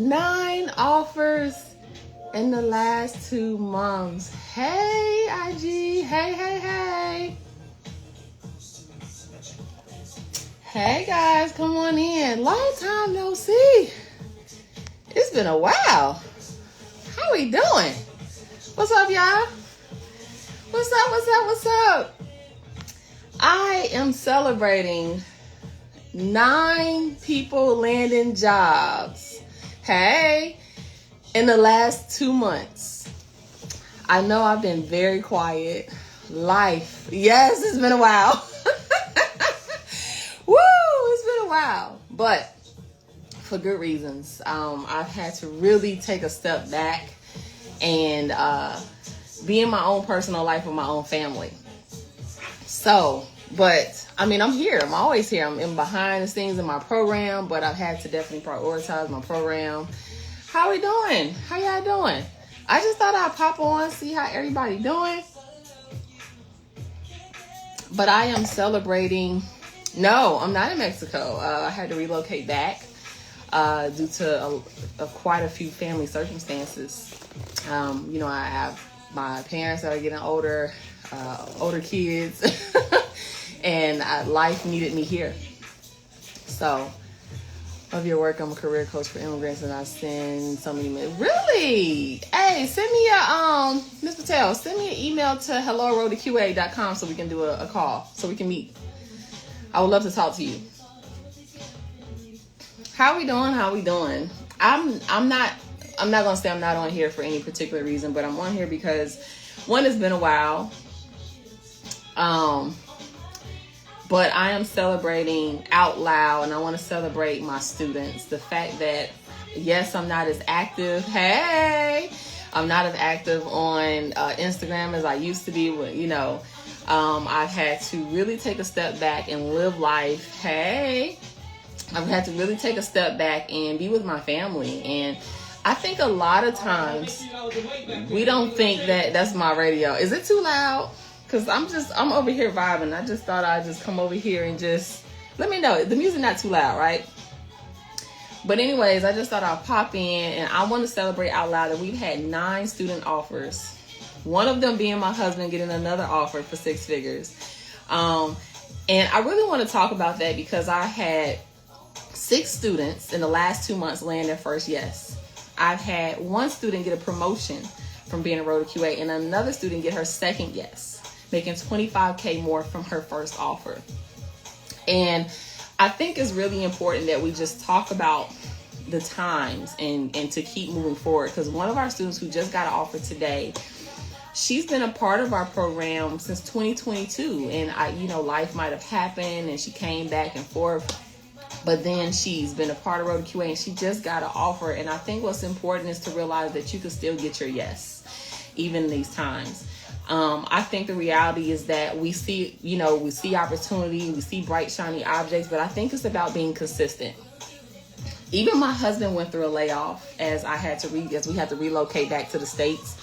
9 offers in the last 2 months. Hey, IG. Hey. Hey, guys. Come on in. Long time no see. It's been a while. How we doing? What's up, y'all? What's up? I am celebrating 9 people landing jobs. Hey, in the last 2 months. I know I've been very quiet. Life. Yes, it's been a while. Woo, it's been a while. But for good reasons. I've had to really take a step back and be in my own personal life with my own family. So, but I mean, I'm here. I'm always here. I'm in behind the scenes in my program, but I've had to definitely prioritize my program. How we doing? How y'all doing? I just thought I'd pop on, see how everybody doing. But I am celebrating. No, I'm not in Mexico. I had to relocate back due to quite a few family circumstances. I have my parents that are getting older kids, and life needed me here. So, of your work, I'm a career coach for immigrants, and I send so many emails. Really? Hey, send me Ms. Patel, send me an email to hello@roadtoqa.com so we can do a call, so we can meet. I would love to talk to you. How we doing? I'm not gonna say I'm not on here for any particular reason, but I'm on here because one, it's been a while. But I am celebrating out loud, and I want to celebrate my students. The fact that, yes, I'm not as active. Hey, I'm not as active on Instagram as I used to be. I've had to really take a step back and live life. Hey, I've had to really take a step back and be with my family. And I think a lot of times we don't think that's my radio. Is it too loud? Because I'm over here vibing. I just thought I'd just come over here and just let me know. The music not too loud, right? But anyways, I just thought I'd pop in, and I want to celebrate out loud that we've had 9 student offers. One of them being my husband getting another offer for 6 figures. And I really want to talk about that because I had 6 students in the last 2 months land their first yes. I've had 1 student get a promotion from being a Road to QA, and another student get her second yes, making $25K more from her first offer. And I think it's really important that we just talk about the times and to keep moving forward. Because one of our students who just got an offer today, she's been a part of our program since 2022. And life might have happened and she came back and forth. But then she's been a part of Road to QA and she just got an offer. And I think what's important is to realize that you can still get your yes, even in these times. I think the reality is that we see opportunity, we see bright, shiny objects, but I think it's about being consistent. Even my husband went through a layoff as we had to relocate back to the States.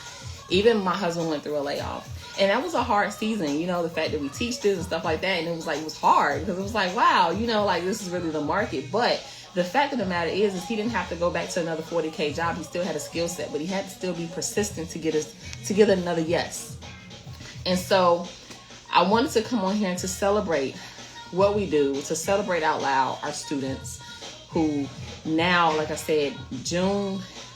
Even my husband went through a layoff. And that was a hard season, the fact that we teach this and stuff like that. And it was hard because it was like, wow, this is really the market. But the fact of the matter is he didn't have to go back to another 40K job. He still had a skill set, but he had to still be persistent to get another yes. And so I wanted to come on here and to celebrate what we do, to celebrate out loud our students who now, like I said,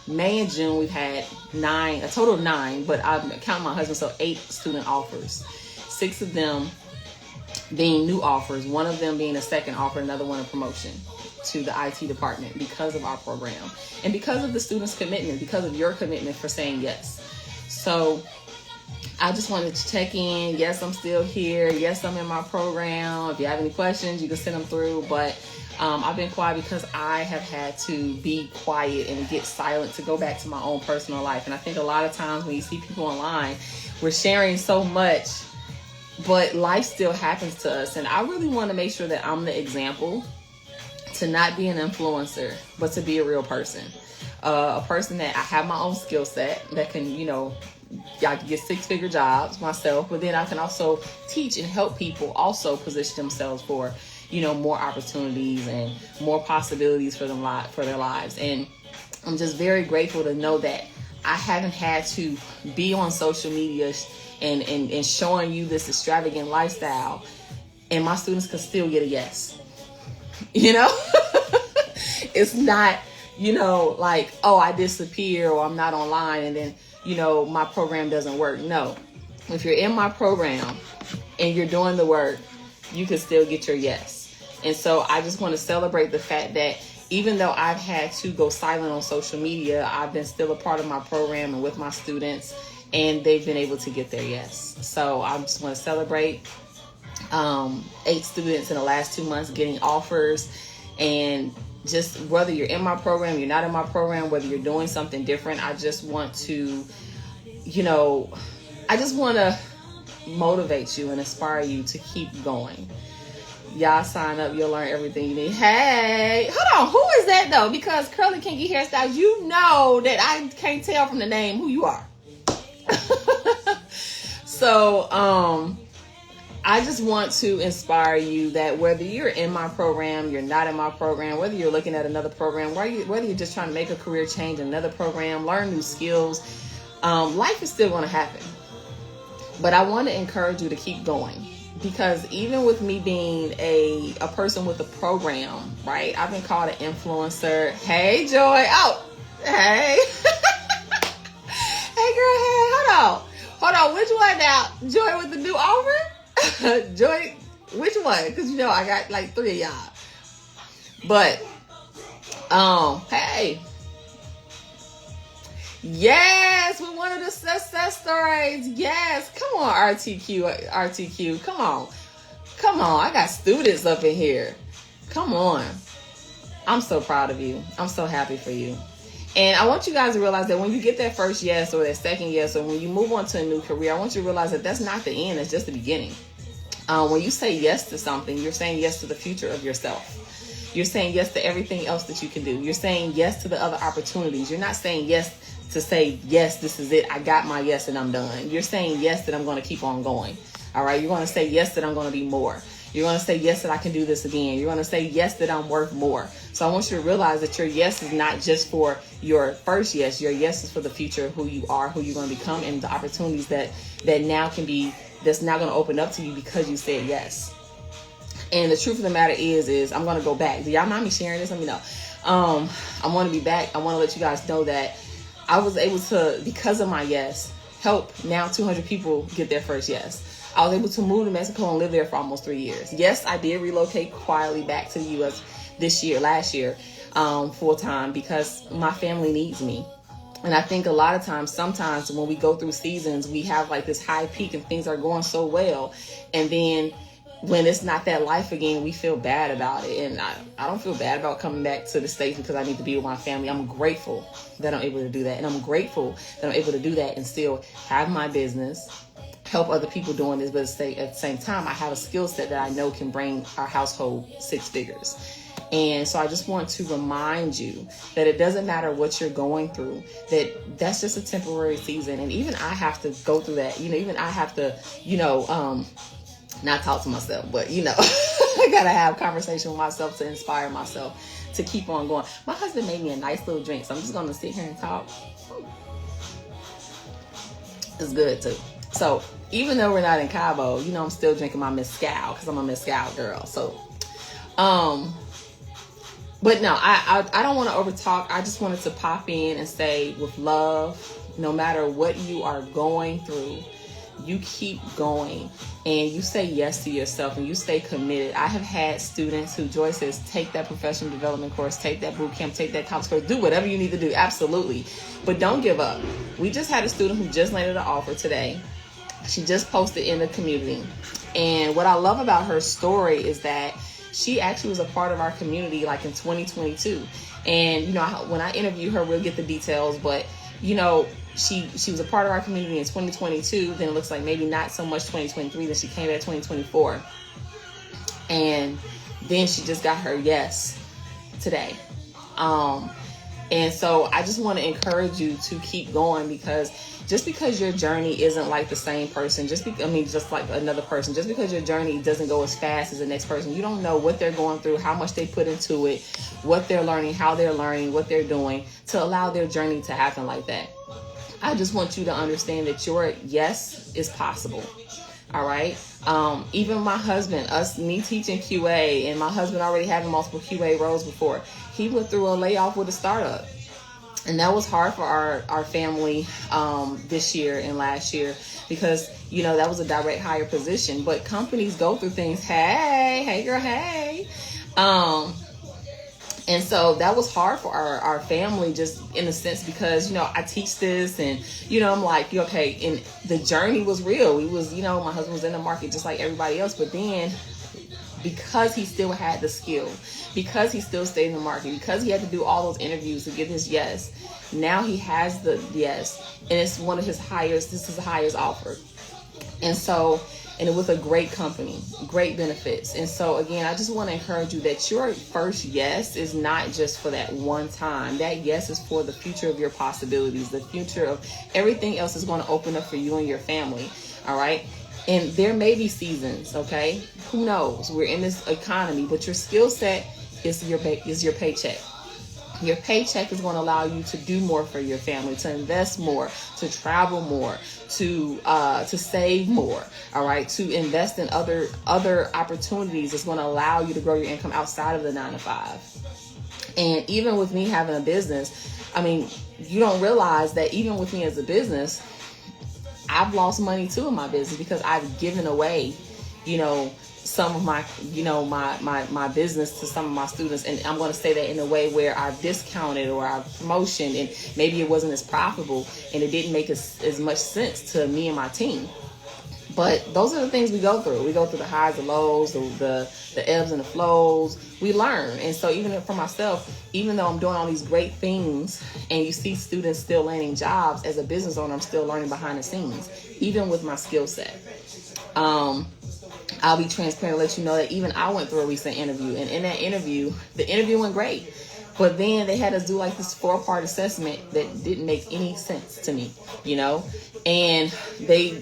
May and June, we've had a total of 9, but I'm counting my husband, so 8 student offers. 6 of them being new offers, 1 of them being a second offer, another one a promotion to the IT department because of our program and because of the students' commitment, because of your commitment for saying yes. So I just wanted to check in. Yes, I'm still here. Yes, I'm in my program. If you have any questions, you can send them through. But I've been quiet because I have had to be quiet and get silent to go back to my own personal life. And I think a lot of times when you see people online, we're sharing so much, but life still happens to us. And I really want to make sure that I'm the example to not be an influencer, but to be a real person. A person that I have my own skill set that can, I can get 6-figure jobs myself, but then I can also teach and help people also position themselves for, more opportunities and more possibilities for their lives. And I'm just very grateful to know that I haven't had to be on social media and showing you this extravagant lifestyle, and my students can still get a yes. You know, it's not, like, oh, I disappear or I'm not online and then, my program doesn't work. No, if you're in my program and you're doing the work, you can still get your yes. And so I just want to celebrate the fact that even though I've had to go silent on social media, I've been still a part of my program and with my students, and they've been able to get their yes. So I just want to celebrate 8 students in the last 2 months getting offers. And just whether you're in my program, you're not in my program, whether you're doing something different, I just want to, motivate you and inspire you to keep going. Y'all sign up, you'll learn everything you need. Hey, hold on, who is that though? Because Curly Kinky Hairstyles, you know that I can't tell from the name who you are. So, I just want to inspire you that whether you're in my program, you're not in my program, whether you're looking at another program, whether you're just trying to make a career change in another program, learn new skills, life is still going to happen. But I want to encourage you to keep going, because even with me being a person with a program, right? I've been called an influencer. Hey, Joy. Oh, hey. Hey, girl. Hey, hold on. Which one now? Joy with the new offer? Joy, which one? Because I got like 3 of y'all. But hey, yes, with one of the success stories. Yes, come on, RTQ, come on. I got students up in here. Come on. I'm so proud of you. I'm so happy for you. And I want you guys to realize that when you get that first yes or that second yes, or when you move on to a new career, I want you to realize that that's not the end. It's just the beginning. When you say yes to something, you're saying yes to the future of yourself. You're saying yes to everything else that you can do. You're saying yes to the other opportunities. You're not saying yes to say, yes, this is it. I got my yes and I'm done. You're saying yes that I'm going to keep on going. All right. You're going to say yes that I'm going to be more. You're going to say yes that I can do this again. You're going to say yes that I'm worth more. So I want you to realize that your yes is not just for your first yes. Your yes is for the future of who you are, who you're going to become, and the opportunities that now can be, that's now going to open up to you because you said yes. And the truth of the matter is I'm going to go back. Do y'all mind me sharing this? Let me know. I want to be back. I want to let you guys know that I was able to, because of my yes, help now 200 people get their first yes. I was able to move to Mexico and live there for almost 3 years. Yes, I did relocate quietly back to the U.S. last year, full time, because my family needs me. And I think a lot of times, sometimes when we go through seasons, we have like this high peak and things are going so well. And then when it's not that life again, we feel bad about it. And I don't feel bad about coming back to the States because I need to be with my family. I'm grateful that I'm able to do that. And I'm grateful that I'm able to do that and still have my business, help other people doing this, but at the same time, I have a skill set that I know can bring our household 6 figures. And so I just want to remind you that it doesn't matter what you're going through, that's just a temporary season. And even I have to go through that. Even I have to, not talk to myself, but I gotta have conversation with myself to inspire myself to keep on going. My husband made me a nice little drink, so I'm just gonna sit here and talk. It's good too. So even though we're not in Cabo, I'm still drinking my mezcal because I'm a mezcal girl. So, but no, I don't want to overtalk. I just wanted to pop in and say, with love, no matter what you are going through, you keep going and you say yes to yourself and you stay committed. I have had students who, Joy says, take that professional development course, take that boot camp, take that college course, do whatever you need to do. Absolutely. But don't give up. We just had a student who just landed an offer today. She just posted in the community. And what I love about her story is that she actually was a part of our community like in 2022. And, when I interview her, we'll get the details, but she was a part of our community in 2022. Then it looks like maybe not so much 2023. Then she came back 2024. And then she just got her yes today. And so I just want to encourage you to keep going, because just because your journey isn't like the same person, just like another person, just because your journey doesn't go as fast as the next person, you don't know what they're going through, how much they put into it, what they're learning, how they're learning, what they're doing to allow their journey to happen like that. I just want you to understand that your yes is possible. All right. Even my husband, me teaching QA, and my husband already having multiple QA roles before, he went through a layoff with a startup. And that was hard for our family this year and last year, because, that was a direct hire position. But companies go through things. Hey, girl, hey. And so that was hard for our family, just in a sense, because, I teach this and, I'm like, okay. And the journey was real. We was, my husband was in the market just like everybody else. But then, because he still had the skill, because he still stayed in the market, because he had to do all those interviews to get his yes, now he has the yes. And it's one of his highest, this is the highest offer. And so, and with a great company, great benefits. And so again, I just want to encourage you that your first yes is not just for that one time. That yes is for the future of your possibilities, the future of everything else is going to open up for you and your family. All right. And there may be seasons. Okay. Who knows? We're in this economy, but your skill set is your paycheck. Your paycheck is going to allow you to do more for your family, to invest more, to travel more, to save more. All right, to invest in other opportunities is going to allow you to grow your income outside of the 9-to-5. And even with me having a business, you don't realize that even with me as a business, I've lost money too in my business, because I've given away, some of my, my business to some of my students. And I'm going to say that in a way where I've discounted or I've promotioned, and maybe it wasn't as profitable and it didn't make as much sense to me and my team. But those are the things we go through. We go through the highs, the lows, the ebbs and the flows. We learn. And so even for myself, even though I'm doing all these great things and you see students still landing jobs, as a business owner, I'm still learning behind the scenes, even with my skill set. I'll be transparent and let you know that even I went through a recent interview. And in that interview, the interview went great. But then they had us do like this 4-part assessment that didn't make any sense to me, and they,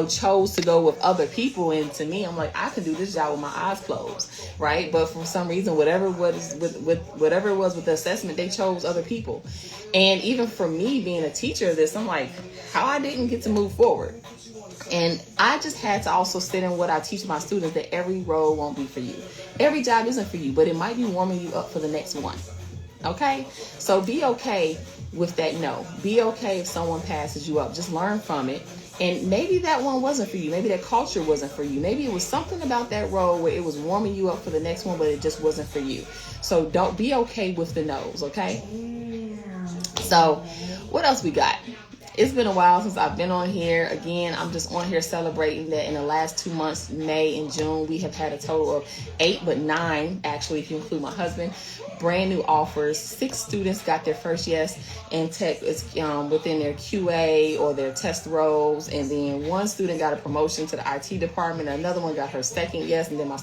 chose to go with other people. And to me, I'm like, I can do this job with my eyes closed. Right. But for some reason, whatever it was with the assessment, they chose other people. And even for me being a teacher of this, I'm like, how I didn't get to move forward. And I just had to also sit in what I teach my students, that every role won't be for you. Every job isn't for you, but it might be warming you up for the next one. Okay? So be okay with that no. Be okay if someone passes you up. Just learn from it. And maybe that one wasn't for you. Maybe that culture wasn't for you. Maybe it was something about that role where it was warming you up for the next one, but it just wasn't for you. So don't be okay with the no's, okay? So what else we got? It's been a while since I've been on here. Again, I'm just on here celebrating that in the last 2 months, May and June, we have had a total of 8, but 9, actually, if you include my husband, brand new offers. 6 students got their first yes in tech within their QA or their test roles. And then 1 student got a promotion to the IT department. Another one got her second yes. And then my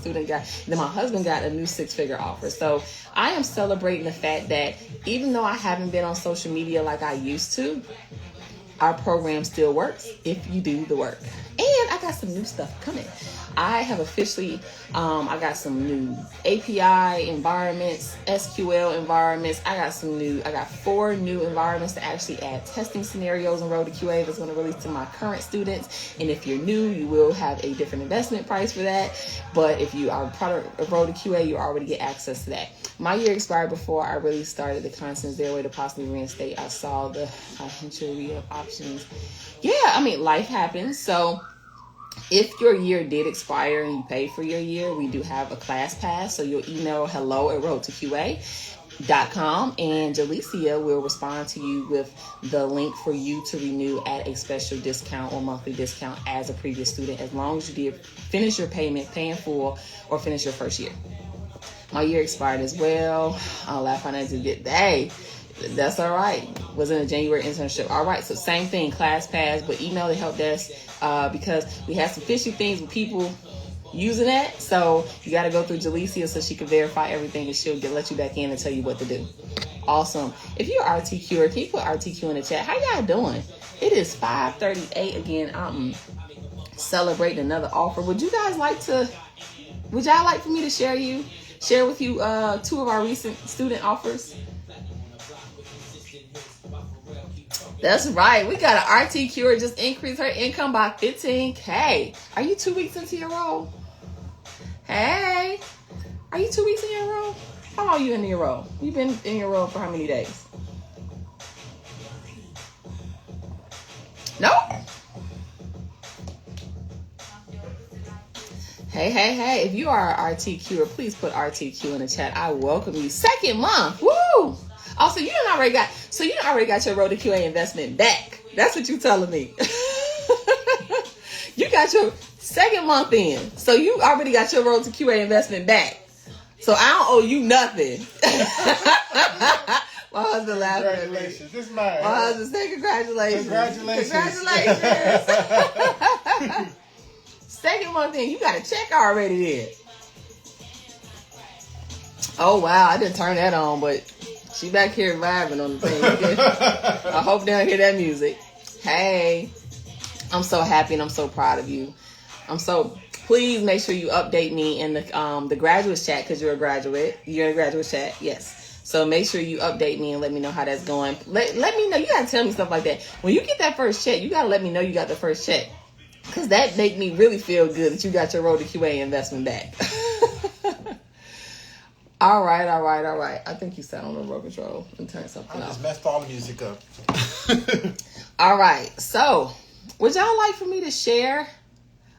husband got a new 6-figure offer. So I am celebrating the fact that even though I haven't been on social media like I used to, our program still works if you do the work. And I got some new stuff coming. I have officially, I got some new API environments, SQL environments. I got 4 new environments to actually add testing scenarios in Road to QA that's going to release to my current students. And if you're new, you will have a different investment price for that. But if you are part of Road to QA, you already get access to that. My year expired before I really started the content. Is there a way to possibly reinstate? I saw the potential of options. Yeah, life happens. So if your year did expire and you paid for your year, we do have a class pass. So you'll email hello@roadtoqa.com and Jalicia will respond to you with the link for you to renew at a special discount or monthly discount as a previous student, as long as you did finish your payment, pay in full, or finish your first year. My year expired as well. Last financial day. That's all right. Was in a January internship. All right. So same thing, class pass, but email the help desk because we had some fishy things with people using that. So you got to go through Jalecia so she can verify everything, and she'll let you back in and tell you what to do. Awesome. If you're RTQer, can you put RTQ in the chat? How y'all doing? It is 5:38 again. I'm celebrating another offer. Would y'all like for me to share with you 2 of our recent student offers? That's right. We got an RTQer just increased her income by $15K. Are you 2 weeks into your role? Hey, are you 2 weeks in your role? How long are you in your role? You've been in your role for how many days? No? Hey. If you are an RTQer, please put RTQ in the chat. I welcome you. 2nd month. Woo! Also, you already got your Road to QA investment back. That's what you're telling me. You got your 2nd month in. So you already got your Road to QA investment back. So I don't owe you nothing. My husband laughing at me. Congratulations. This is mine. My husband said congratulations. Congratulations. 2nd month in, you got a check already there. Oh wow, I didn't turn that on, but she back here vibing on the thing. I hope they don't hear that music. Hey, I'm so happy and I'm so proud of you. Please make sure you update me in the graduate chat, because you're a graduate. You're in a graduate chat, yes. So make sure you update me and let me know how that's going. Let me know. You gotta tell me stuff like that. When you get that first check, you gotta let me know you got the first check, because that make me really feel good that you got your Road to QA investment back. All right. I think you sat on the remote control and turned something off. I just messed all the music up. All right. So, would y'all like for me to share?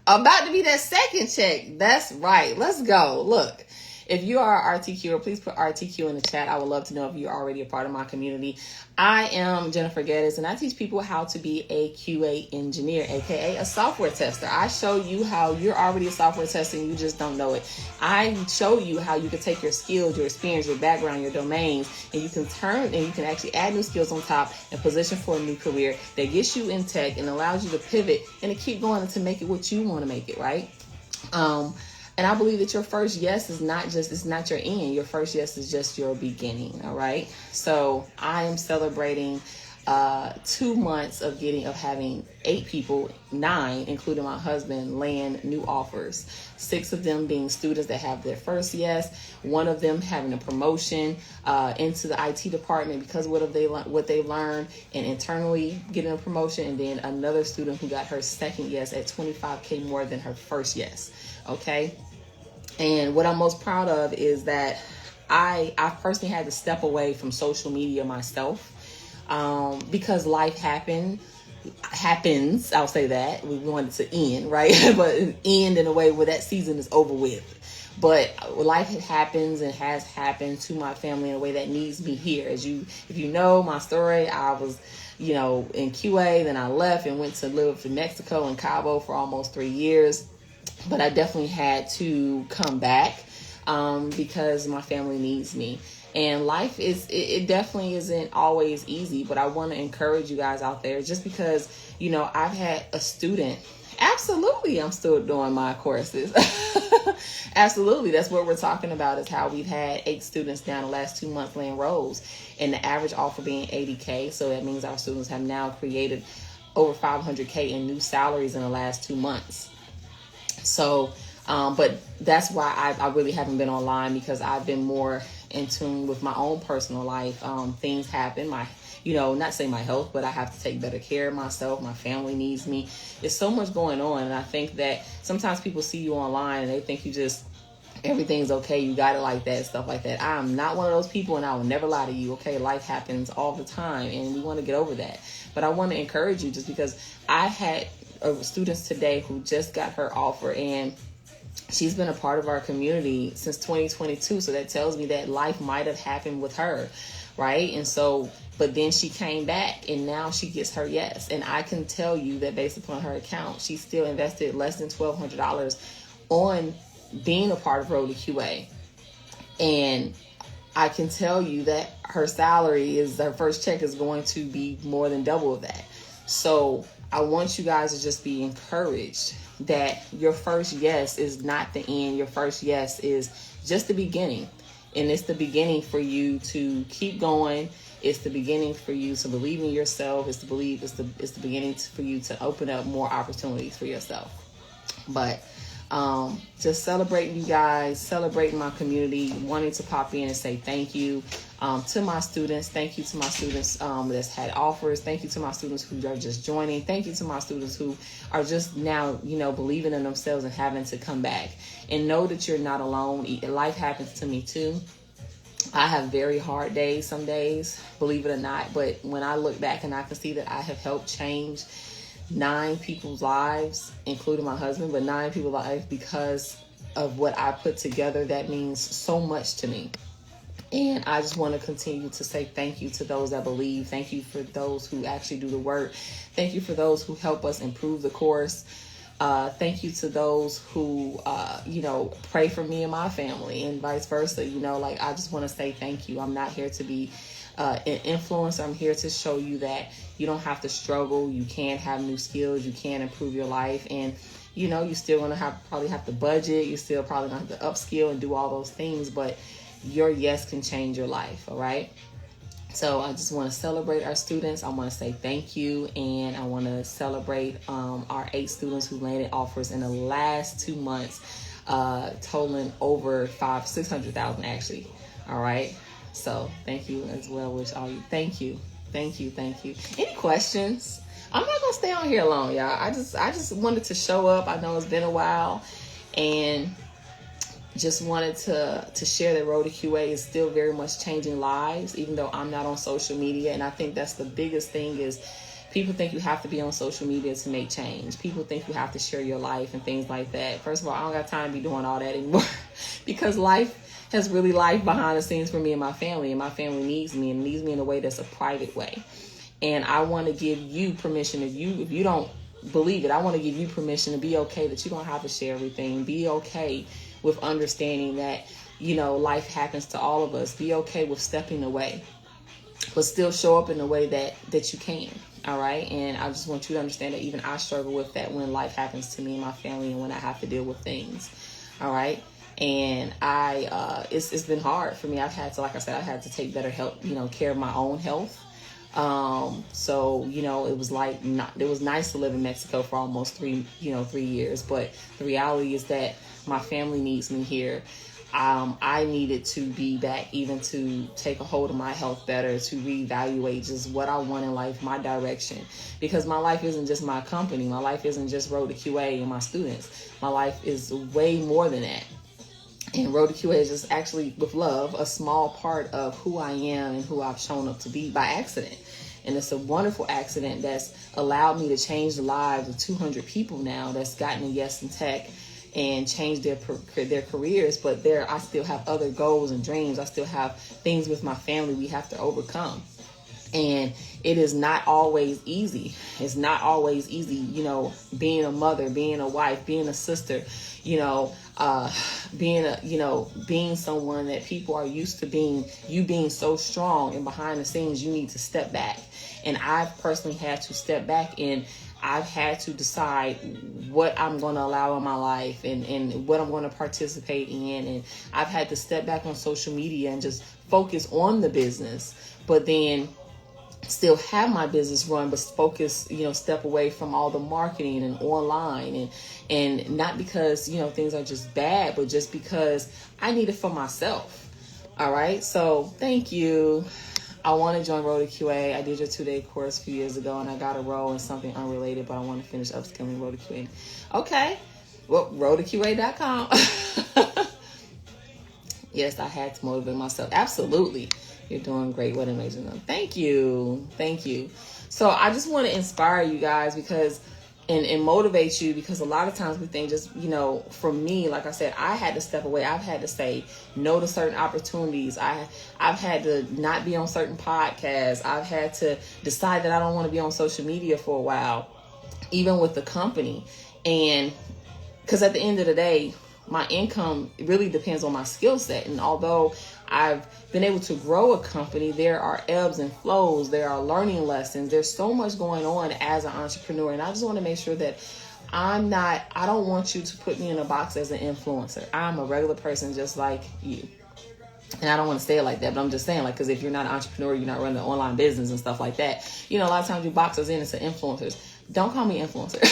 About to be that 2nd check. That's right. Let's go. Look, if you are an RTQer, please put RTQ in the chat. I would love to know if you're already a part of my community. I am Jennifer Gaddis, and I teach people how to be a QA engineer, aka a software tester. I show you how you're already a software tester and you just don't know it. I show you how you can take your skills, your experience, your background, your domains, and you can actually add new skills on top and position for a new career that gets you in tech and allows you to pivot and to keep going and to make it what you want to make it, right? And I believe that your first yes is not your end. Your first yes is just your beginning. All right. So I am celebrating 2 months of having 8 people, 9, including my husband, land new offers. 6 of them being students that have their first yes. 1 of them having a promotion into the IT department because of what they learned, and internally getting a promotion. And then another student who got her 2nd yes at $25K more than her first yes. Okay. And what I'm most proud of is that I personally had to step away from social media myself, because life happens. I'll say that. We want it to end, right? But end in a way where that season is over with. But life happens and has happened to my family in a way that needs me here. If you know my story, I was, in QA, then I left and went to live in Mexico in Cabo for almost 3 years. But I definitely had to come back because my family needs me. And life it definitely isn't always easy, but I want to encourage you guys out there, just because, I've had a student. Absolutely, I'm still doing my courses. Absolutely. That's what we're talking about, is how we've had 8 students down the last 2 months land roles, and the average offer being $80K. So that means our students have now created over $500K in new salaries in the last 2 months. So, but that's why I really haven't been online, because I've been more in tune with my own personal life. Things happen, not saying my health, but I have to take better care of myself. My family needs me. There's so much going on. And I think that sometimes people see you online and they think everything's okay. You got it like that, stuff like that. I'm not one of those people, and I will never lie to you. Okay. Life happens all the time and we want to get over that. But I want to encourage you, just because I had students today who just got her offer, and she's been a part of our community since 2022. So that tells me that life might have happened with her, right? And so, but then she came back and now she gets her yes. And I can tell you that based upon her account, she still invested less than $1,200 on being a part of Road to QA. And I can tell you that her salary her first check is going to be more than double of that. So I want you guys to just be encouraged that your first yes is not the end. Your first yes is just the beginning. And it's the beginning for you to keep going. It's the beginning for you to believe in yourself. It's the beginning for you to open up more opportunities for yourself. But just celebrating you guys, celebrating my community, wanting to pop in and say thank you to my students. Thank you to my students that's had offers. Thank you to my students who are just joining. Thank you to my students who are just now, believing in themselves and having to come back. And know that you're not alone. Life happens to me too. I have very hard days some days, believe it or not. But when I look back and I can see that I have helped change 9 people's lives, including my husband, but 9 people's lives because of what I put together, that means so much to me. And I just want to continue to say thank you to those that believe. Thank you for those who actually do the work. Thank you for those who help us improve the course. Thank you to those who, pray for me and my family and vice versa. I just want to say thank you. I'm not here to be an influencer. I'm here to show you that you don't have to struggle. You can have new skills. You can improve your life. And, you're still going to probably have to budget. You're still probably going to have to upskill and do all those things. But your yes can change your life. All right. So I just want to celebrate our students. I want to say thank you. And I want to celebrate our 8 students who landed offers in the last 2 months, totaling over $600,000 actually. All right. So thank you as well. Wish all you. Thank you. Thank you. Thank you. Any questions? I'm not going to stay on here long, y'all. I just wanted to show up. I know it's been a while and just wanted to share that Road to QA is still very much changing lives, even though I'm not on social media. And I think that's the biggest thing is people think you have to be on social media to make change. People think you have to share your life and things like that. First of all, I don't got time to be doing all that anymore because life has really life behind the scenes for me and my family. And my family needs me and needs me in a way that's a private way. And I want to give you permission. If you don't believe it, I want to give you permission to be okay that you don't have to share everything. Be okay with understanding that, life happens to all of us. Be okay with stepping away, but still show up in the way that you can. All right. And I just want you to understand that even I struggle with that when life happens to me and my family and when I have to deal with things. All right. And it's been hard for me. I've had to, like I said, I had to take better help, care of my own health. So, it was it was nice to live in Mexico for almost 3 years. But the reality is that my family needs me here. I needed to be back, even to take a hold of my health better, to reevaluate just what I want in life, my direction, because my life isn't just my company. My life isn't just Road to QA and my students. My life is way more than that. And Road to QA is just actually, with love, a small part of who I am and who I've shown up to be by accident. And it's a wonderful accident that's allowed me to change the lives of 200 people now that's gotten a yes in tech and changed their careers. But I still have other goals and dreams. I still have things with my family we have to overcome. And it is not always easy. It's not always easy, being a mother, being a wife, being a sister, being someone that people are used to being so strong, and behind the scenes, you need to step back. And I've personally had to step back, and I've had to decide what I'm going to allow in my life and what I'm going to participate in. And I've had to step back on social media and just focus on the business, but then still have my business run, but focus, step away from all the marketing and online, and not because, things are just bad, but just because I need it for myself. All right. So thank you. I want to join Road to QA. I did your 2-day course a few years ago and I got a role in something unrelated, but I want to finish upskilling Road to QA. Okay. Well, roadtoqa.com. Yes, I had to motivate myself. Absolutely. You're doing great. What amazing. Thank you. Thank you. So I just want to inspire you guys because and motivate you, because a lot of times we think just, for me, like I said, I had to step away. I've had to say no to certain opportunities. I've had to not be on certain podcasts. I've had to decide that I don't want to be on social media for a while, even with the company. And because at the end of the day, my income really depends on my skill set. And although I've been able to grow a company, there are ebbs and flows, there are learning lessons, there's so much going on as an entrepreneur. And I just want to make sure that I don't want you to put me in a box as an influencer. I'm a regular person just like you. And I don't want to say it like that, but I'm just saying, like, because if you're not an entrepreneur, you're not running an online business and stuff like that. You know, a lot of times you box us in into influencers. Don't call me influencer.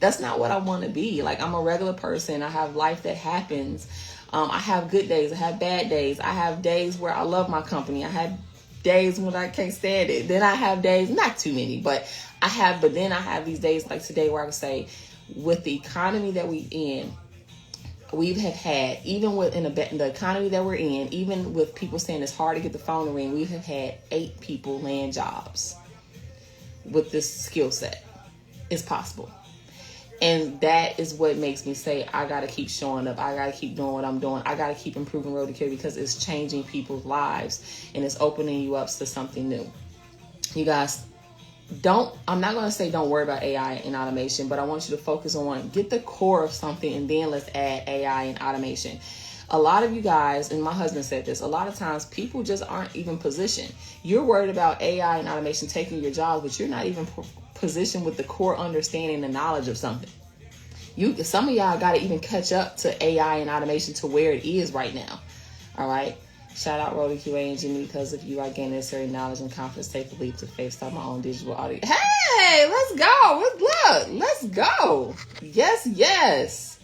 That's not what I want to be. Like, I'm a regular person. I have life that happens. I have good days. I have bad days. I have days where I love my company. I have days when I can't stand it. Then I have days, not too many, but then I have these days like today where I would say, with the economy that we have had, even within the economy that we're in, even with people saying it's hard to get the phone to ring, we have had 8 people land jobs with this skill set. It's possible. And that is what makes me say, I got to keep showing up. I got to keep doing what I'm doing. I got to keep improving Road to Care because it's changing people's lives and it's opening you up to something new. You guys, I'm not going to say don't worry about AI and automation, but I want you to focus on get the core of something and then let's add AI and automation. A lot of you guys, and my husband said this, a lot of times people just aren't even positioned. You're worried about AI and automation taking your jobs, but you're not even positioned with the core understanding and knowledge of something. Some of y'all got to even catch up to AI and automation to where it is right now. All right. Shout out Road to QA and Jimmy, because if you are gaining necessary knowledge and confidence, take the leap to faith, start my own digital audience. Hey, let's go. Let's go. Yes.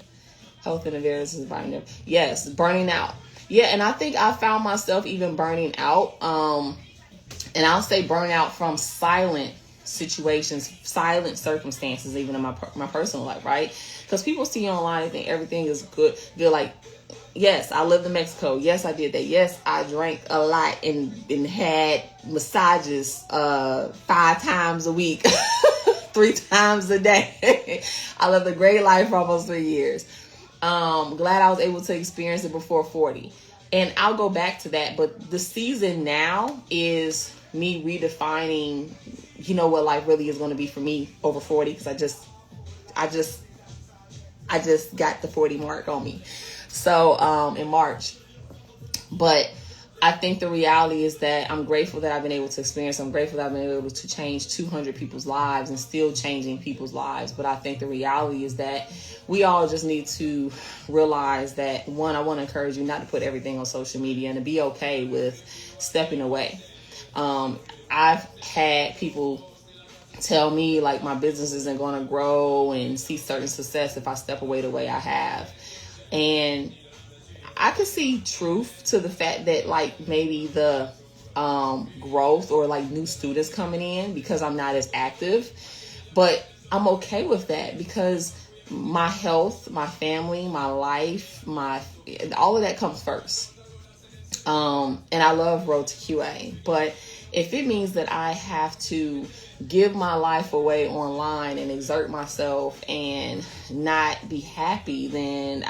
Health and awareness is burning. Yes, burning out. Yeah, and I think I found myself even burning out. And I'll say burning out from silent situations, silent circumstances, even in my personal life, right? Because people see you online and think everything is good. They're like, yes, I lived in Mexico. Yes, I did that. Yes, I drank a lot and had massages 5 times a week, 3 times a day. I lived a great life for almost 3 years. Glad I was able to experience it before 40. And I'll go back to that. But the season now is me redefining, what life really is going to be for me over 40. Because I just got the 40 mark on me. So, in March. But I think the reality is that I'm grateful that I've been able to experience. I'm grateful that I've been able to change 200 people's lives and still changing people's lives. But I think the reality is that we all just need to realize that, one, I want to encourage you not to put everything on social media and to be okay with stepping away. I've had people tell me like my business isn't going to grow and see certain success if I step away the way I have. And I could see truth to the fact that like maybe the growth or like new students coming in because I'm not as active, but I'm okay with that because my health, my family, my life, all of that comes first. And I love Road to QA, but if it means that I have to give my life away online and exert myself and not be happy, then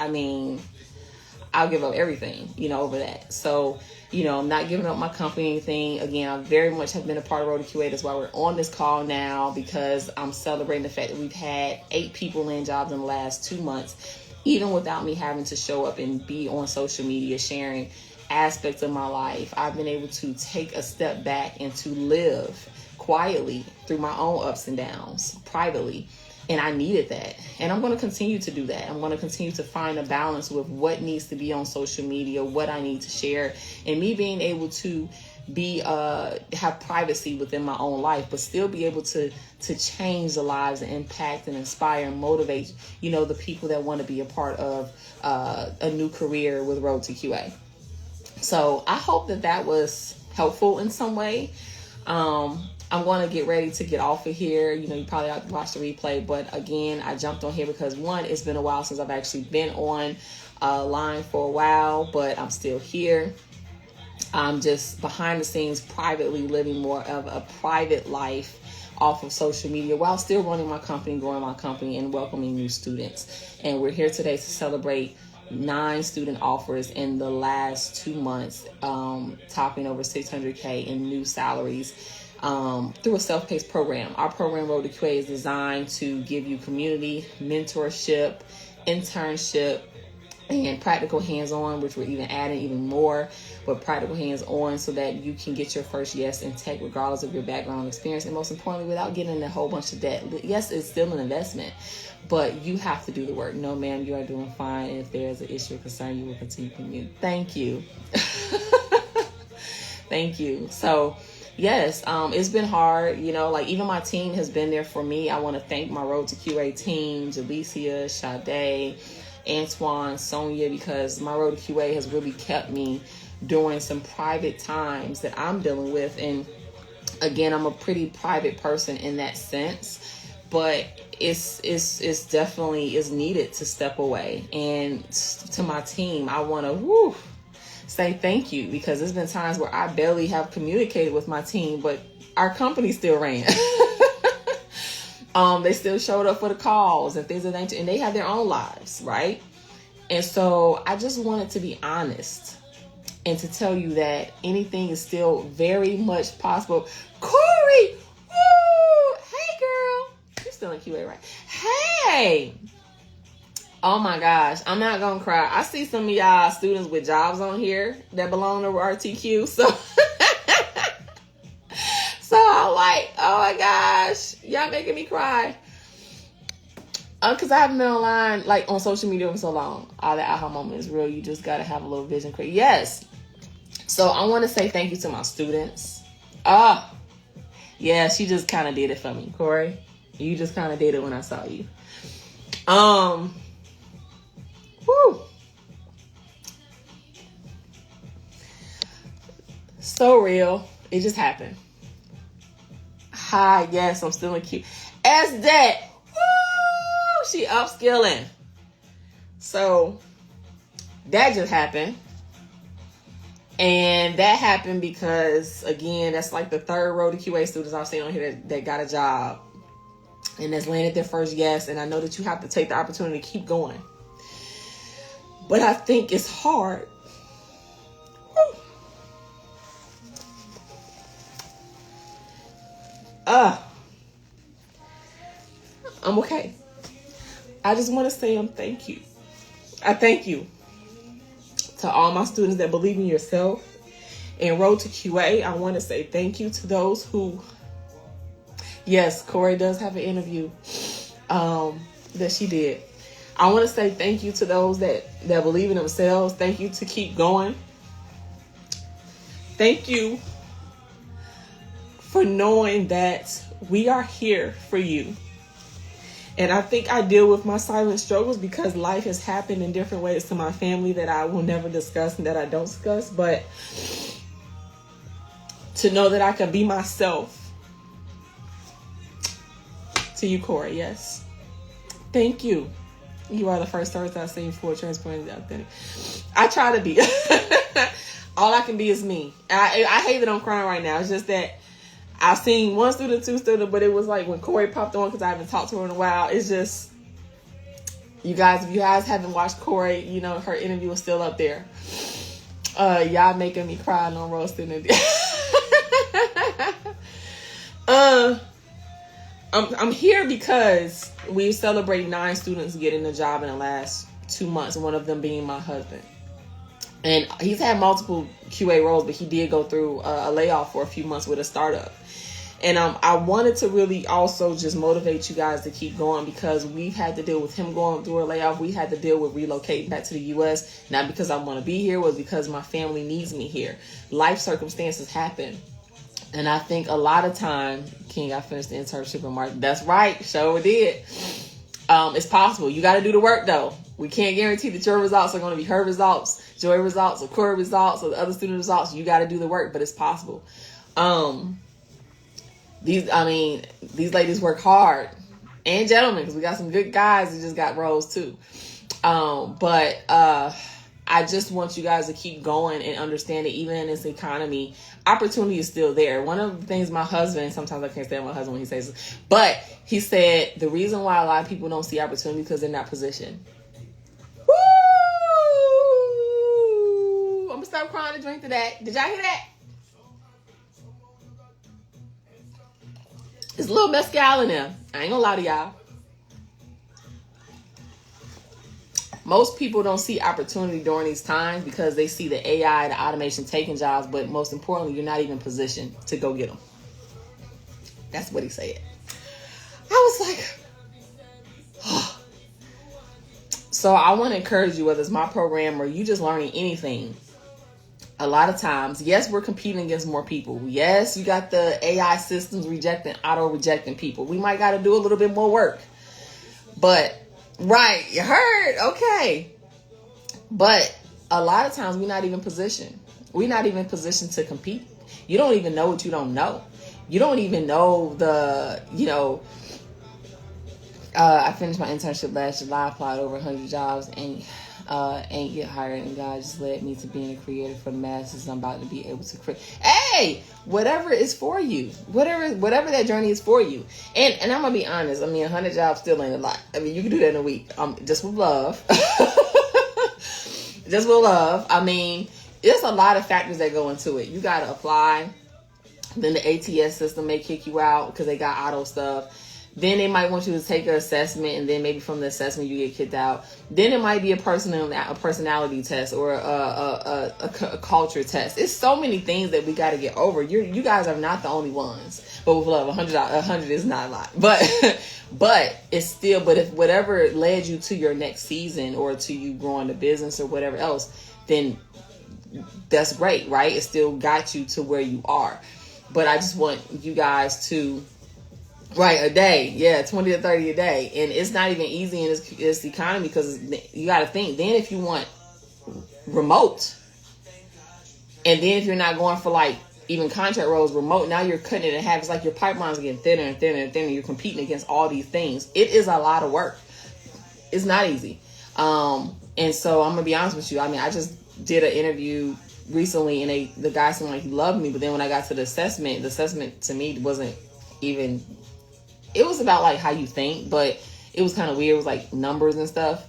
I'll give up everything, over that. So, I'm not giving up my company or anything. Again, I very much have been a part of Road to QA. That's why we're on this call now, because I'm celebrating the fact that we've had 8 people land jobs in the last 2 months, even without me having to show up and be on social media sharing aspects of my life. I've been able to take a step back and to live quietly through my own ups and downs privately. And I needed that. And I'm going to continue to do that. I'm going to continue to find a balance with what needs to be on social media, what I need to share, and me being able to have privacy within my own life, but still be able to change the lives and impact and inspire and motivate, the people that want to be a part of a new career with Road to QA. So I hope that was helpful in some way. I'm going to get ready to get off of here. You probably have to watch the replay. But again, I jumped on here because, one, it's been a while since I've actually been on line for a while, but I'm still here. I'm just behind the scenes, privately living more of a private life off of social media while still running my company, growing my company, and welcoming new students. And we're here today to celebrate 9 student offers in the last 2 months, topping over $600K in new salaries. Through a self-paced program. Our program, Road to QA, is designed to give you community, mentorship, internship, and practical hands-on, which we're even adding even more, but practical hands-on so that you can get your first yes in tech regardless of your background experience, and most importantly, without getting in a whole bunch of debt. Yes, it's still an investment, but you have to do the work. No, ma'am, you are doing fine. And if there's an issue or concern, you will continue to me. Thank you. Thank you. So yes, it's been hard, like even my team has been there for me. I want to thank my Road to QA team, Jalicia, Sade, Antoine, Sonia, because my Road to QA has really kept me during some private times that I'm dealing with. And again, I'm a pretty private person in that sense, but it's definitely is needed to step away. And to my team, I want to say thank you, because there's been times where I barely have communicated with my team, but our company still ran. They still showed up for the calls and things of that nature, and they have their own lives, right? And so I just wanted to be honest and to tell you that anything is still very much possible. Corey, woo! Hey, girl. You're still in QA, right? Hey. Oh my gosh, I'm not gonna cry. I see some of y'all students with jobs on here that belong to RTQ, so I'm like, oh my gosh, y'all making me cry. Because I haven't been online, like on social media for so long. All that aha moment is real. You just gotta have a little vision. Yes. So I want to say thank you to my students. Yeah, she just kind of did it for me, Corey. You just kind of did it when I saw you. Whew. So real. It just happened. Hi, yes, I'm still in Q. As that, woo, she upskilling. So that just happened. And that happened because, again, that's like the third Road to QA students I've seen on here that got a job and that's landed their first yes. And I know that you have to take the opportunity to keep going. But I think it's hard. I'm okay. I just want to say thank you. I thank you to all my students that believe in yourself. And Road to QA, I want to say thank you to those who, yes, Corey does have an interview that she did. I want to say thank you to those that believe in themselves. Thank you to keep going. Thank you for knowing that we are here for you. And I think I deal with my silent struggles because life has happened in different ways to my family that I will never discuss and that I don't discuss. But to know that I can be myself. To you, Corey, yes. Thank you. You are the first person I've seen full transparent and authentic. I try to be. All I can be is me. I hate that I'm crying right now. It's just that I've seen one student, two students, but it was like when Corey popped on, because I haven't talked to her in a while. It's just, if you guys haven't watched Corey, her interview is still up there. Y'all making me cry and I'm roasting it. I'm here because we celebrate 9 students getting a job in the last 2 months, one of them being my husband. And he's had multiple QA roles, but he did go through a layoff for a few months with a startup. And I wanted to really also just motivate you guys to keep going, because we've had to deal with him going through a layoff. We had to deal with relocating back to the U.S., not because I want to be here, but because my family needs me here. Life circumstances happen. And I think a lot of time, King, I finished the internship in March. That's right. Sure did. It's possible. You got to do the work, though. We can't guarantee that your results are going to be her results, Joy results, or Corey results, or the other student results. You got to do the work, but it's possible. These ladies work hard, and gentlemen, because we got some good guys that just got roles too. But I just want you guys to keep going and understand that even in this economy, opportunity is still there. One of the things my husband, sometimes I can't stand my husband when he says this, but he said the reason why a lot of people don't see opportunity because they're not positioned. Woo! I'm gonna stop crying and drink to that. Did y'all hear that? There's a little mezcal in there. I ain't gonna lie to y'all. most people don't see opportunity during these times because they see the AI, the automation taking jobs, but most importantly, you're not even positioned to go get them. That's what he said. I was like, oh. So I want to encourage you, whether it's my program or you just learning anything. A lot of times, yes, we're competing against more people. Yes, you got the AI systems auto-rejecting people. We might got to do a little bit more work. But, right, you heard, okay. But a lot of times we're not even positioned. We're not even positioned to compete. You don't even know what you don't know. You don't even know I finished my internship last July, applied over 100 jobs, and ain't get hired, and God just led me to being a creator for the masses. I'm about to be able to create. Hey, whatever is for you, whatever that journey is for you. And I'm gonna be honest. I mean, 100 jobs still ain't a lot. I mean, you can do that in a week. Just with love, just with love. I mean, there's a lot of factors that go into it. You gotta apply. Then the ATS system may kick you out because they got auto stuff. Then they might want you to take an assessment, and then maybe from the assessment you get kicked out. Then it might be a personality test or a culture test. It's so many things that we got to get over. You guys are not the only ones. But with love, 100 is not a lot. But it's still. But if whatever led you to your next season or to you growing the business or whatever else, then that's great, right? It still got you to where you are. But I just want you guys to. Right, a day. Yeah, 20 to 30 a day. And it's not even easy in this economy because you got to think. Then if you want remote, and then if you're not going for like even contract roles remote, now you're cutting it in half. It's like your pipeline's getting thinner and thinner and thinner. You're competing against all these things. It is a lot of work. It's not easy. And so I'm going to be honest with you. I mean, I just did an interview recently and the guy seemed like he loved me. But then when I got to the assessment to me wasn't even... It was about like how you think, but it was kind of weird. It was like numbers and stuff.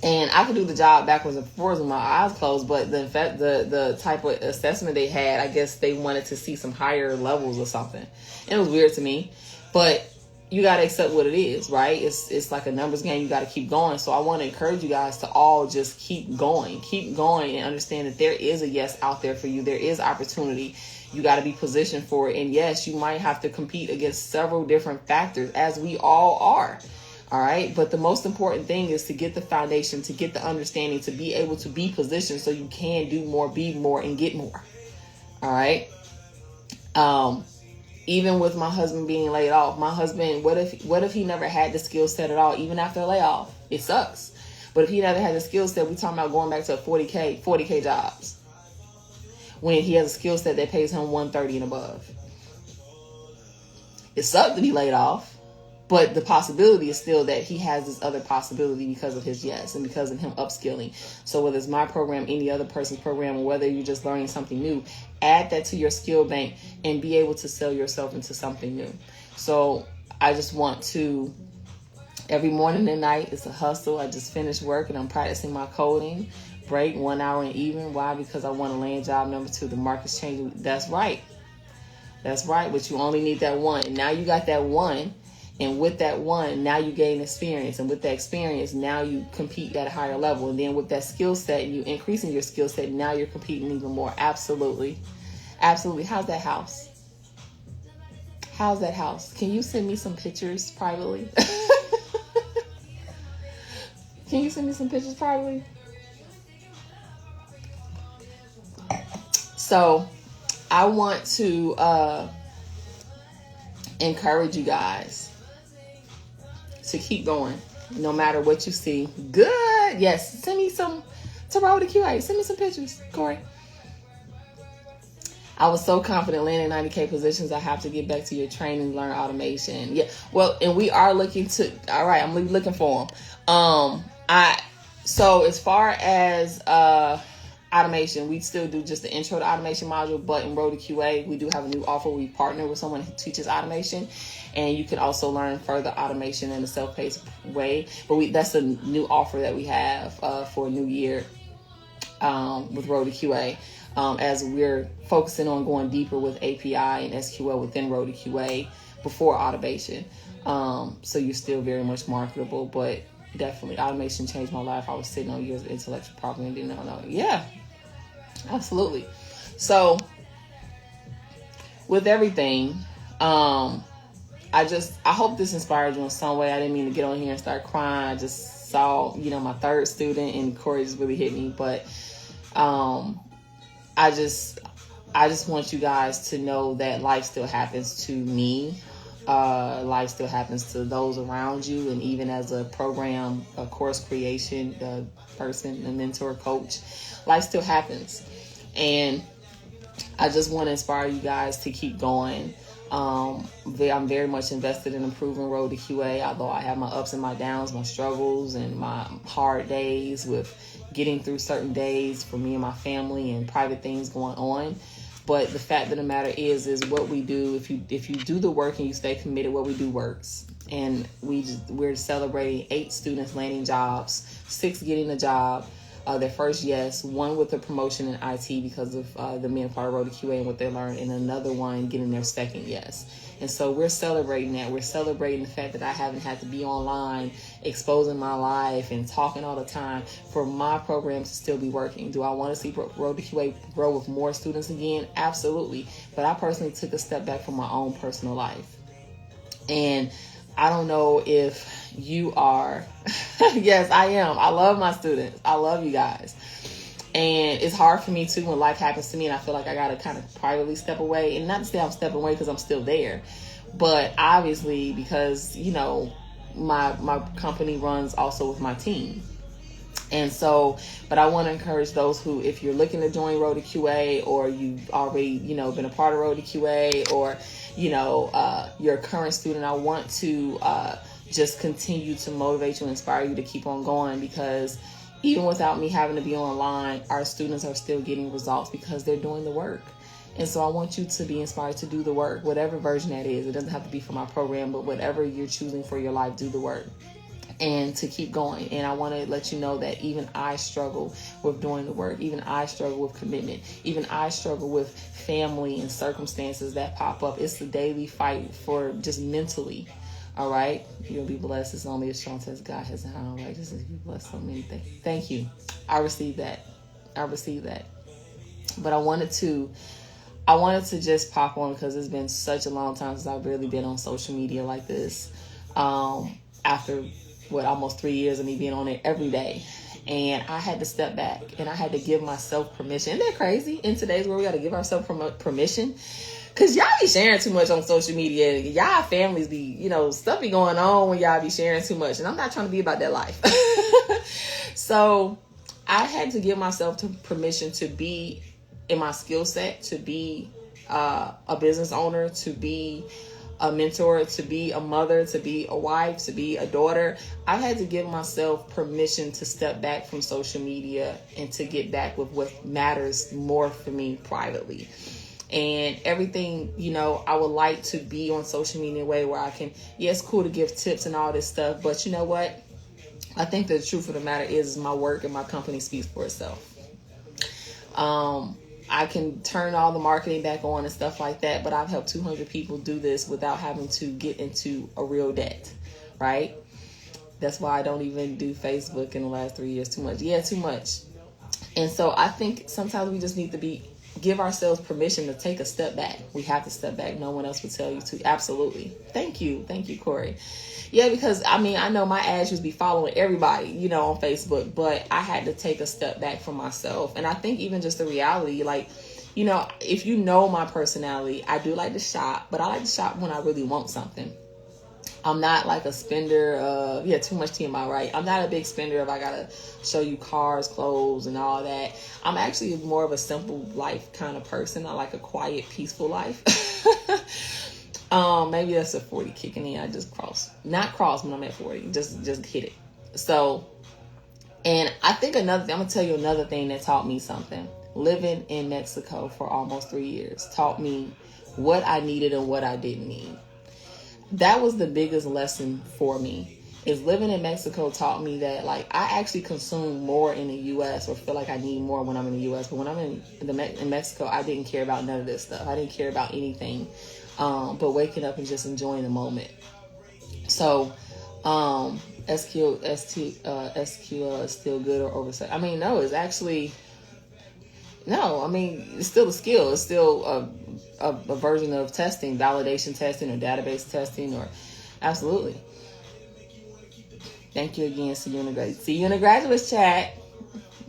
And I could do the job backwards and forwards with my eyes closed, but the type of assessment they had, I guess they wanted to see some higher levels or something. And it was weird to me. But you got to accept what it is, right? It's like a numbers game. You got to keep going. So I want to encourage you guys to all just keep going and understand that there is a yes out there for you. There is opportunity. You got to be positioned for it. And yes, you might have to compete against several different factors, as we all are. All right. But the most important thing is to get the foundation, to get the understanding, to be able to be positioned so you can do more, be more, and get more. All right. Even with my husband being laid off, my husband, what if he never had the skill set at all, even after a layoff? It sucks. But if he never had the skill set, we talking about going back to 40K jobs. When he has a skill set that pays him $130 and above. It sucked to be laid off, but the possibility is still that he has this other possibility because of his yes and because of him upskilling. So whether it's my program, any other person's program, or whether you're just learning something new, add that to your skill bank and be able to sell yourself into something new. So I just want to, every morning and night, it's a hustle. I just finished work and I'm practicing my coding. Break 1 hour in the evening. Why? Because I want to land job number 2. The market's changing. That's right. But you only need that one. And now you got that one. And with that one, now you gain experience. And with that experience, now you compete at a higher level. And then with that skill set, you increasing your skill set. Now you're competing even more. Absolutely. Absolutely. How's that house? Can you send me some pictures privately? Can you send me some pictures privately? So I want to encourage you guys to keep going no matter what you see. Good. Yes. Send me some to roll the QA. Send me some pictures, Corey. I was so confident landing 90K positions. I have to get back to your training, learn automation. Yeah. Well, and we are looking to, all right, I'm looking for them. So as far as, automation, we still do just the intro to automation module, but in Road to QA, we do have a new offer. We partner with someone who teaches automation, and you can also learn further automation in a self-paced way. But that's a new offer that we have for a new year with Road to QA, as we're focusing on going deeper with API and SQL within Road to QA before automation. So you're still very much marketable, but Definitely. Automation changed my life. I was sitting on years of intellectual property and didn't know. Yeah, absolutely. So with everything, I hope this inspired you in some way. I didn't mean to get on here and start crying. I just saw, my third student, and Corey just really hit me. But I just want you guys to know that life still happens to me. Life still happens to those around you, and even as a course creation person, a mentor, coach, life still happens. And I just want to inspire you guys to keep going. I'm very much invested in improving Road to QA, although I have my ups and my downs, my struggles and my hard days with getting through certain days for me and my family and private things going on. But the fact of the matter is what we do. If you do the work and you stay committed, what we do works. And we're celebrating 8 students landing jobs, 6 getting a job, their first yes, 1 with a promotion in IT because of the being part of Road to QA and what they learned, and another one getting their second yes. And so we're celebrating that. We're celebrating the fact that I haven't had to be online exposing my life and talking all the time for my program to still be working. Do I want to see Road to QA grow with more students again? Absolutely. But I personally took a step back from my own personal life. And I don't know if you are. Yes, I am. I love my students. I love you guys. And it's hard for me too when life happens to me and I feel like I got to kind of privately step away. And not to say I'm stepping away because I'm still there, but obviously because, my company runs also with my team. And so, but I want to encourage those who, if you're looking to join Road to QA, or you've already, been a part of Road to QA, or, you're a current student, I want to just continue to motivate you and inspire you to keep on going, because even without me having to be online, our students are still getting results because they're doing the work. And so I want you to be inspired to do the work, whatever version that is. It doesn't have to be for my program, but whatever you're choosing for your life, do the work and to keep going. And I want to let you know that even I struggle with doing the work. Even I struggle with commitment. Even I struggle with family and circumstances that pop up. It's the daily fight for just mentally. All right, you'll be blessed. It's only as strong as God has a hand on righteousness. Be blessed so many things. Thank you. I received that. But I wanted to just pop on because it's been such a long time since I've really been on social media like this. After almost 3 years of me being on it every day, and I had to step back and I had to give myself permission. Isn't that crazy? In today's world, we got to give ourselves permission. Cause y'all be sharing too much on social media. Y'all families be, stuff be going on when y'all be sharing too much. And I'm not trying to be about that life. So I had to give myself permission to be in my skill set, to be a business owner, to be a mentor, to be a mother, to be a wife, to be a daughter. I had to give myself permission to step back from social media and to get back with what matters more for me privately. And everything, I would like to be on social media in a way where I can, it's cool to give tips and all this stuff. But you know what? I think the truth of the matter is my work and my company speaks for itself. I can turn all the marketing back on and stuff like that, but I've helped 200 people do this without having to get into a real debt, right? That's why I don't even do Facebook in the last 3 years too much. Yeah, too much. And so I think sometimes we just need to give ourselves permission to take a step back. We have to step back. No one else would tell you to. Absolutely. Thank you, Corey. Yeah, because I know my ads used to be following everybody, on Facebook, but I had to take a step back from myself. And I think even just the reality, if you know my personality, I do like to shop, but I like to shop when I really want something. I'm not like a spender of, too much TMI, right? I'm not a big spender if I gotta show you cars, clothes, and all that. I'm actually more of a simple life kind of person. I like a quiet, peaceful life. Maybe that's a 40 kicking in. I just not cross when I'm at 40, just hit it. So, and I think I'm gonna tell you another thing that taught me something. Living in Mexico for almost 3 years taught me what I needed and what I didn't need. That was the biggest lesson for me. Is living in Mexico taught me that I actually consume more in the U.S. or feel like I need more when I'm in the U.S. But when I'm in Mexico, I didn't care about none of this stuff. I didn't care about anything but waking up and just enjoying the moment. So SQL is still good or oversight. I mean, no, it's actually no. I mean, it's still a skill. It's still a version of testing, validation testing, or database testing, or absolutely. Thank you again. See you in the graduates chat.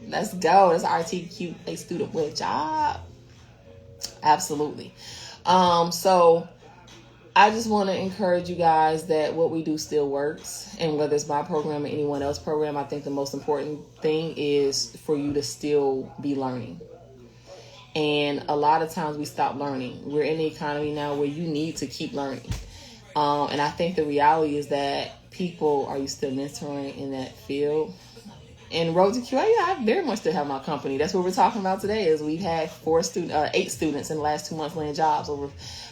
Let's go. That's RTQA student with job. Absolutely. So I just want to encourage you guys that what we do still works. And whether it's my program or anyone else's program, I think the most important thing is for you to still be learning. And a lot of times we stop learning. We're in the economy now where you need to keep learning. And I think the reality is that people, are you still mentoring in that field? In Road to QA, I very much still have my company. That's what we're talking about today. Is we've had 8 students in the last 2 months land jobs, over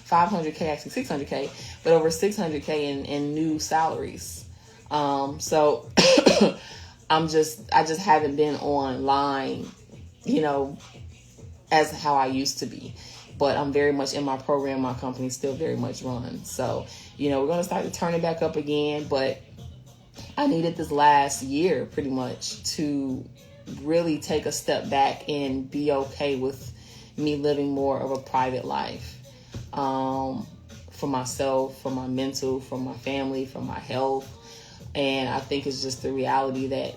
500K, actually 600K, but over 600K in new salaries. So I just haven't been online, as how I used to be. But I'm very much in my program. My company's still very much running. So, we're going to start to turn it back up again. But I needed this last year pretty much to really take a step back and be okay with me living more of a private life. For myself, for my mental, for my family, for my health. And I think it's just the reality that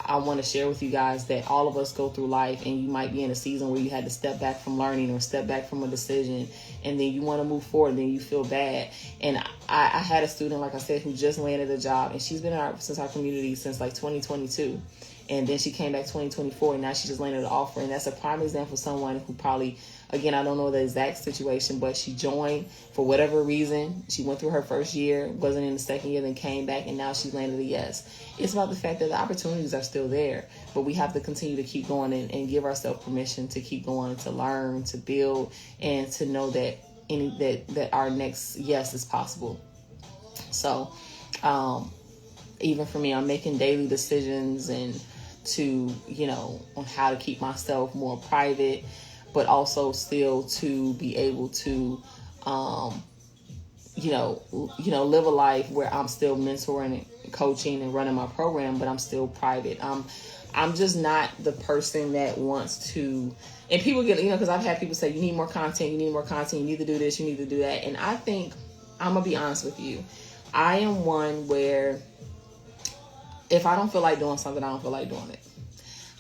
I want to share with you guys that all of us go through life, and you might be in a season where you had to step back from learning or step back from a decision, and then you want to move forward, and then you feel bad. And I had a student, like I said, who just landed a job, and she's been since our community since like 2022. And then she came back 2024, and now she just landed an offer. And that's a prime example of someone who probably, again, I don't know the exact situation, but she joined for whatever reason. She went through her first year, wasn't in the second year, then came back, and now she's landed a yes. It's about the fact that the opportunities are still there, but we have to continue to keep going and give ourselves permission to keep going, to learn, to build, and to know that that our next yes is possible. So, even for me, I'm making daily decisions and to, on how to keep myself more private, but also still to be able to, live a life where I'm still mentoring and coaching and running my program, but I'm still private. I'm just not the person that wants to, and people get, because I've had people say, you need more content, you need to do this, you need to do that. And I think, I'm going to be honest with you. I am one where if I don't feel like doing something, I don't feel like doing it.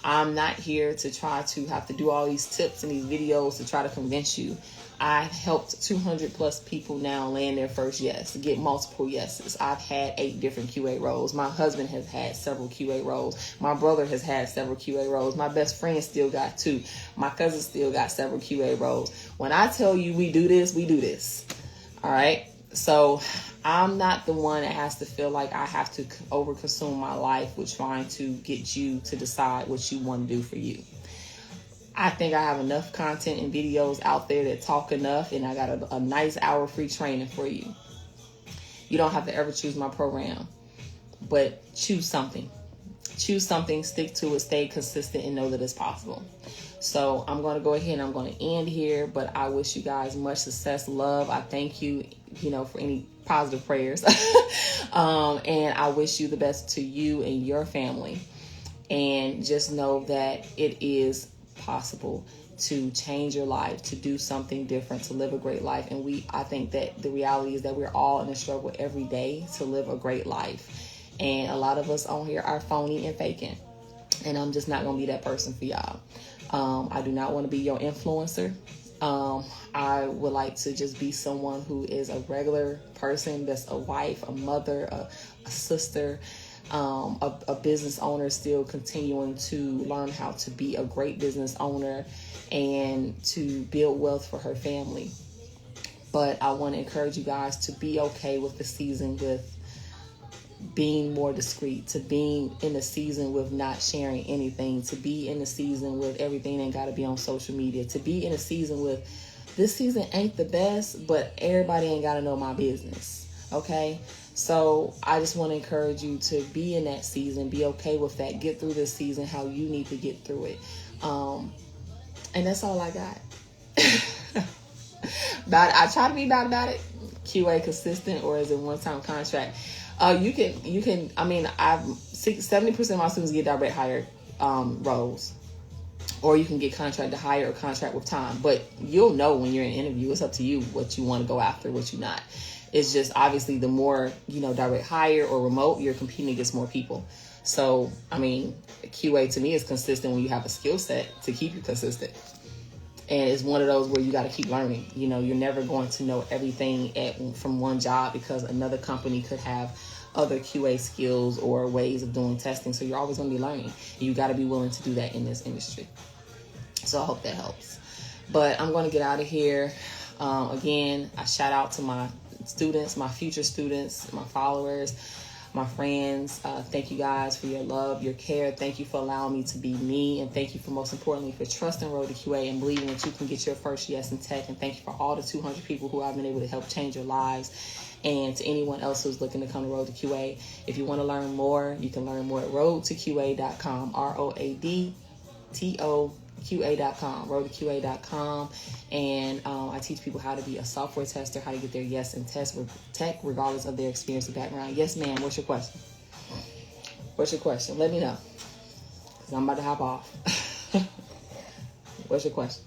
I'm not here to try to have to do all these tips and these videos to try to convince you. I've helped 200 plus people now land their first yes, get multiple yeses. I've had 8 different QA roles. My husband has had several QA roles. My brother has had several QA roles. My best friend still got 2. My cousin still got several QA roles. When I tell you we do this, we do this. All right. So I'm not the one that has to feel like I have to overconsume my life with trying to get you to decide what you want to do for you. I think I have enough content and videos out there that talk enough, and I got a nice hour free training for you. You don't have to ever choose my program, but choose something. Choose something, stick to it, stay consistent, and know that it's possible. So I'm going to go ahead and I'm going to end here, but I wish you guys much success, love. I thank you, for any positive prayers. And I wish you the best to you and your family. And just know that it is possible to change your life, to do something different, to live a great life. And I think that the reality is that we're all in a struggle every day to live a great life. And a lot of us on here are phony and faking. And I'm just not going to be that person for y'all. I do not want to be your influencer. I would like to just be someone who is a regular person that's a wife, a mother, a sister, a business owner, still continuing to learn how to be a great business owner and to build wealth for her family. But I want to encourage you guys to be okay with the season with being more discreet, to being in the season with not sharing anything, to be in the season with everything ain't got to be on social media, to be in a season with this season ain't the best, but everybody ain't got to know my business. Okay. So I just want to encourage you to be in that season, be okay with that, get through this season how you need to get through it. And that's all I got. I try to be about it. QA consistent, or is it one-time contract? You can. I mean, 70% of my students get direct hire roles, or you can get contract to hire or contract with time. But you'll know when you're in an interview. It's up to you what you want to go after, what you not. It's just obviously the more direct hire or remote, you're competing against more people. So I mean, QA to me is consistent when you have a skill set to keep you consistent. And it's one of those where you got to keep learning. You're never going to know everything from one job, because another company could have other QA skills or ways of doing testing. So you're always going to be learning. You got to be willing to do that in this industry. So I hope that helps. But I'm going to get out of here. Again, I shout out to my students, my future students, my followers, my friends. Thank you guys for your love, your care. Thank you for allowing me to be me. And thank you for, most importantly, for trusting Road to QA and believing that you can get your first yes in tech. And thank you for all the 200 people who I've been able to help change your lives. And to anyone else who's looking to come to Road to QA, if you want to learn more, you can learn more at roadtoqa.com, ROADTOQA.com, roadtoqa.com. And I teach people how to be a software tester, how to get their yes in tech, regardless of their experience or background. Yes, ma'am. What's your question? What's your question? Let me know, because I'm about to hop off. What's your question?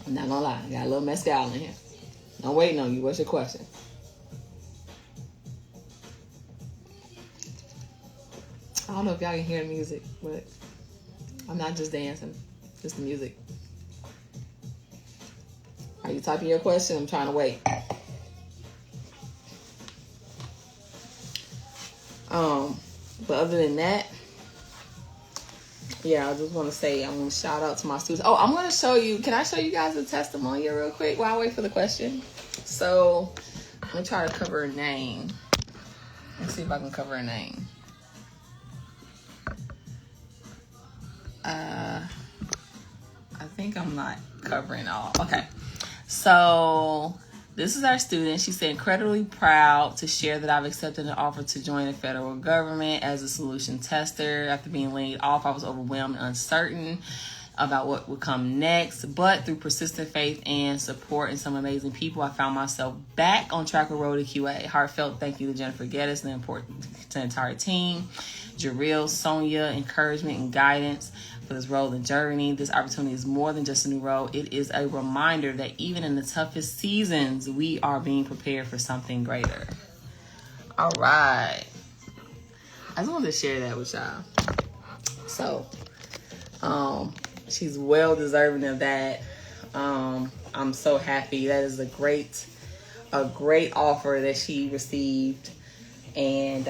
I'm not gonna lie, I got a little mezcal in here. I'm waiting on you. What's your question? I don't know if y'all can hear the music, but I'm not just dancing, just the music. Are you typing your question? I'm trying to wait. But other than that, yeah, I just want to say I'm going to shout out to my students. Oh, I'm going to show you. Can I show you guys a testimonial real quick while I wait for the question? So I'm going to try to cover a name. Let's see if I can cover a name. I think I'm not covering all. Okay. So this is our student. She said, incredibly proud to share that I've accepted an offer to join the federal government as a solution tester. After being laid off, I was overwhelmed and uncertain about what would come next. But through persistent faith and support and some amazing people, I found myself back on track with Road to QA. Heartfelt thank you to Jennifer Gaddis and the entire team. Jareel, Sonia, encouragement and guidance for this role and journey. This opportunity is more than just a new role. It is a reminder that even in the toughest seasons, we are being prepared for something greater. All right. I just wanted to share that with y'all. So, she's well deserving of that. I'm so happy. That is a great offer that she received. And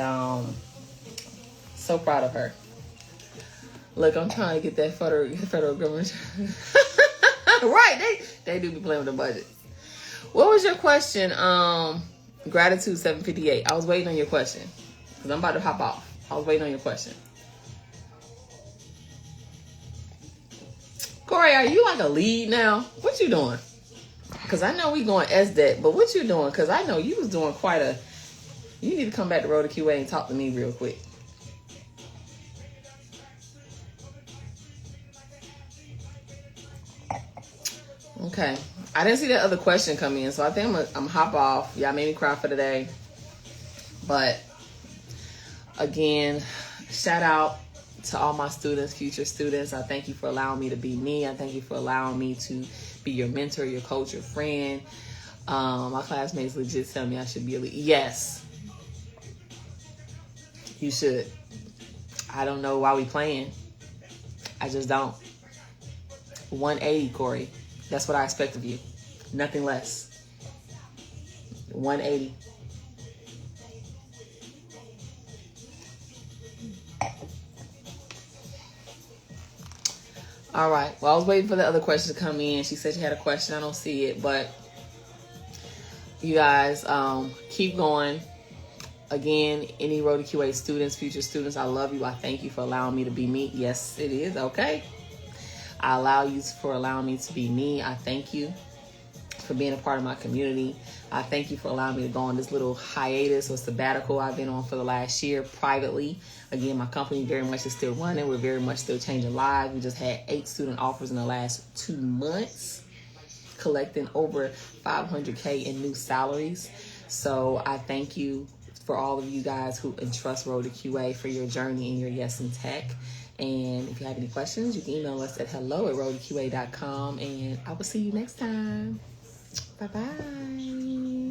so proud of her. Look, I'm trying to get that federal government. Right, they do be playing with the budget. What was your question? Gratitude 758. I was waiting on your question, because I'm about to hop off. I was waiting on your question. Corey, are you like a lead now? What you doing? Because I know we going SDET, but what you doing? Because I know you was doing quite a... You need to come back to Road to QA and talk to me real quick. Okay. I didn't see that other question come in, so I think I'm hop off. Y'all made me cry for today. But again, shout out to all my students, future students. I thank you for allowing me to be me. I thank you for allowing me to be your mentor, your coach, your friend. My classmates legit tell me I should be a lead. Yes. You should. I don't know why we playing. I just don't. 180, Corey. That's what I expect of you. Nothing less. 180. All right. Well, I was waiting for the other question to come in. She said she had a question. I don't see it, but you guys keep going. Again, any Road to QA students, future students, I love you. I thank you for allowing me to be me. Yes, it is. Okay. I allow you for allowing me to be me. I thank you for being a part of my community. I thank you for allowing me to go on this little hiatus or sabbatical I've been on for the last year privately. Again, my company very much is still running. We're very much still changing lives. We just had 8 student offers in the last 2 months. collecting over $500K in new salaries. So I thank you for all of you guys who entrust Road to QA for your journey and your yes in tech. And if you have any questions, you can email us at hello@roadtoqa.com. And I will see you next time. Bye-bye.